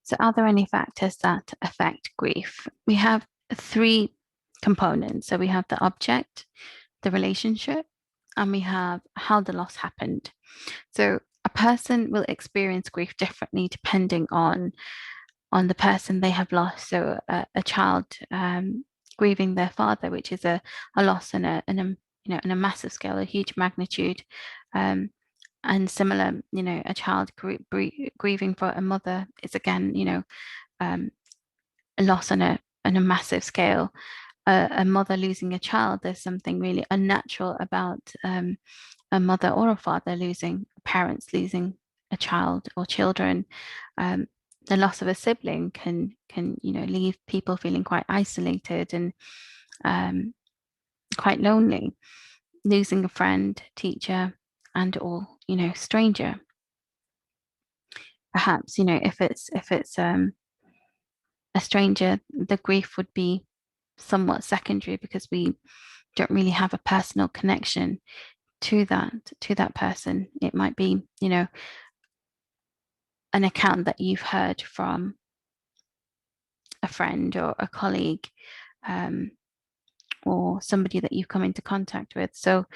So are there any factors that affect grief? We have three components. So we have the object, the relationship, and we have how the loss happened. So a person will experience grief differently depending on the person they have lost. So a child grieving their father, which is a loss in a massive scale, a huge magnitude. And similar, a child grieving for a mother is again, a loss on a massive scale. A mother losing a child, there's something really unnatural about a mother or a father losing, parents losing a child or children. The loss of a sibling can leave people feeling quite isolated and quite lonely. Losing a friend, teacher, and or stranger. Perhaps if it's a stranger, the grief would be somewhat secondary because we don't really have a personal connection to that person. It might be an account that you've heard from a friend or a colleague, or somebody that you've come into contact with. So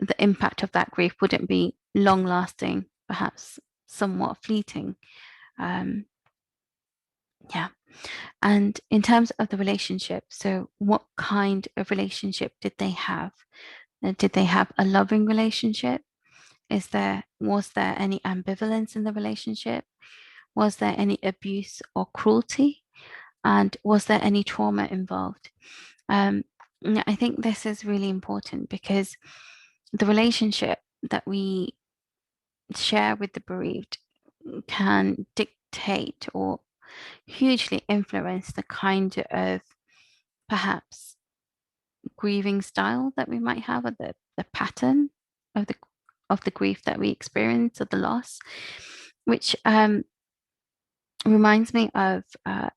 the impact of that grief wouldn't be long lasting, perhaps somewhat fleeting. Yeah. And in terms of the relationship, so what kind of relationship did they have? Did they have a loving relationship? Was there any ambivalence in the relationship? Was there any abuse or cruelty? And was there any trauma involved? I think this is really important because the relationship that we share with the bereaved can dictate or hugely influence the kind of perhaps grieving style that we might have, or the pattern of the grief that we experience, or the loss, which reminds me of a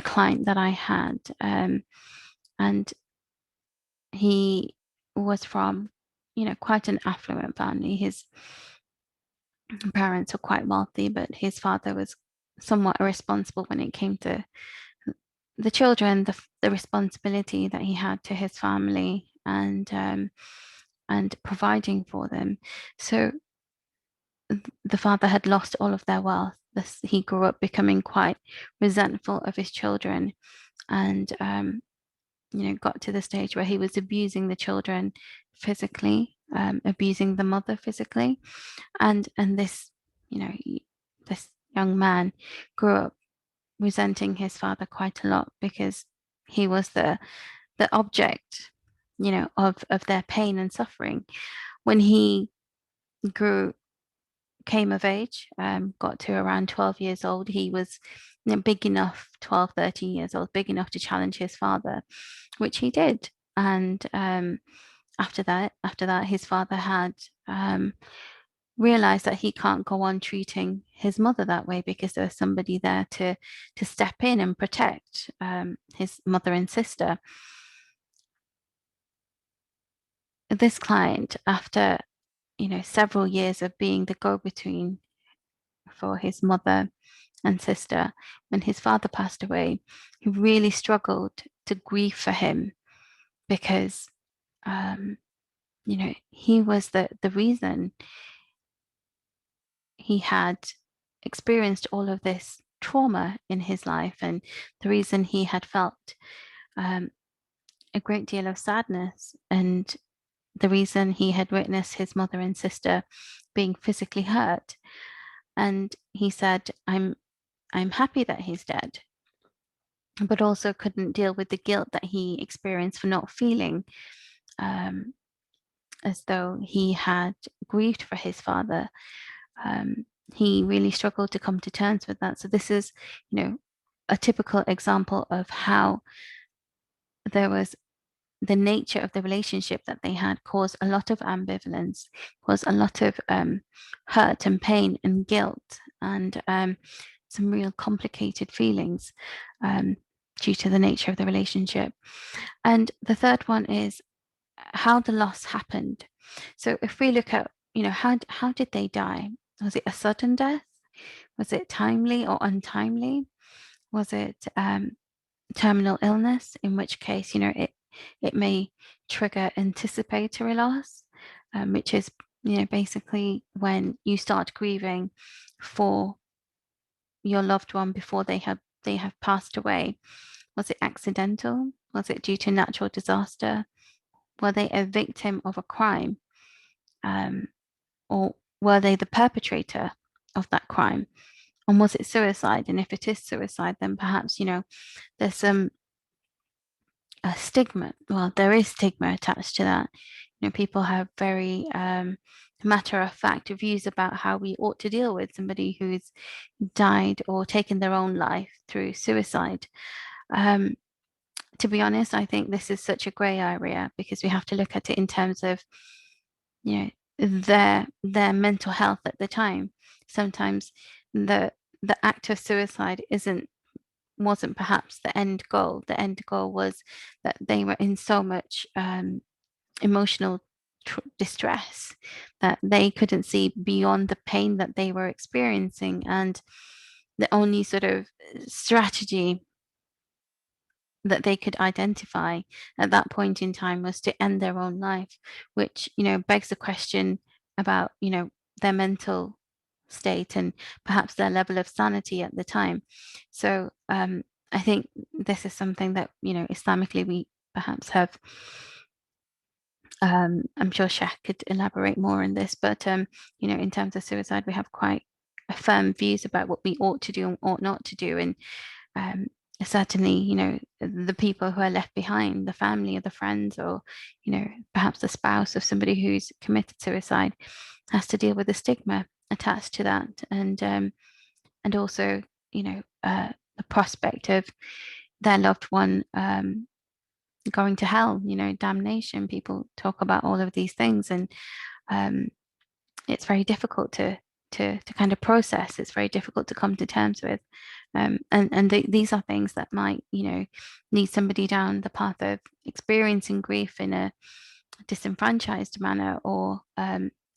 client that I had, and he was from quite an affluent family. His parents were quite wealthy, but his father was somewhat irresponsible when it came to the children, the responsibility that he had to his family, and providing for them. So the father had lost all of their wealth. He grew up becoming quite resentful of his children, and got to the stage where he was abusing the children physically, abusing the mother physically, and this this young man grew up resenting his father quite a lot because he was the object of their pain and suffering. When he grew came of age, got to around 12 years old, he was big enough, 12, 13 years old, big enough to challenge his father, which he did. And after that, his father had realized that he can't go on treating his mother that way because there was somebody there to step in and protect his mother and sister. This client, after several years of being the go-between for his mother and sister, when his father passed away, he really struggled to grieve for him because he was the reason he had experienced all of this trauma in his life, and the reason he had felt a great deal of sadness, and the reason he had witnessed his mother and sister being physically hurt. And he said, I'm happy that he's dead, but also couldn't deal with the guilt that he experienced for not feeling as though he had grieved for his father. He really struggled to come to terms with that. So this is, a typical example of how there was the nature of the relationship that they had caused a lot of ambivalence, caused a lot of hurt and pain and guilt, and some real complicated feelings due to the nature of the relationship. And the third one is how the loss happened. So if we look at, how did they die? Was it a sudden death? Was it timely or untimely? Was it terminal illness, in which case, it may trigger anticipatory loss, which is, basically when you start grieving for your loved one before they have passed away. Was it accidental? Was it due to natural disaster? Were they a victim of a crime? Um, or were they the perpetrator of that crime? And was it suicide? And if it is suicide, then perhaps, there's some stigma. Well, there is stigma attached to that. People have very matter of fact views about how we ought to deal with somebody who's died or taken their own life through suicide. Um, to be honest, I think this is such a grey area because we have to look at it in terms of, you know, their mental health at the time. Sometimes the act of suicide wasn't perhaps the end goal. The end goal was that they were in so much emotional distress that they couldn't see beyond the pain that they were experiencing, and the only sort of strategy that they could identify at that point in time was to end their own life, which, begs the question about, their mental state and perhaps their level of sanity at the time. So I think this is something that, Islamically we perhaps have. I'm sure Shah could elaborate more on this, but in terms of suicide, we have quite firm views about what we ought to do and ought not to do, and um, certainly, the people who are left behind, the family or the friends, or perhaps the spouse of somebody who's committed suicide, has to deal with the stigma attached to that, and also, the prospect of their loved one going to hell, damnation. People talk about all of these things, and um, it's very difficult to kind of process. It's very difficult to come to terms with, and these are things that might, lead somebody down the path of experiencing grief in a disenfranchised manner, or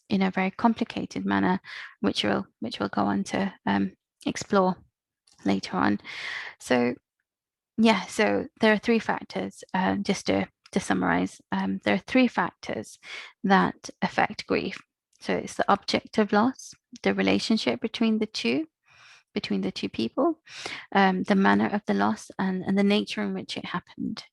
in a very complicated manner, which we'll go on to explore later on. So yeah, so there are three factors, just to summarize. There are three factors that affect grief. So it's the object of loss, the relationship between the two people, the manner of the loss, and the nature in which it happened.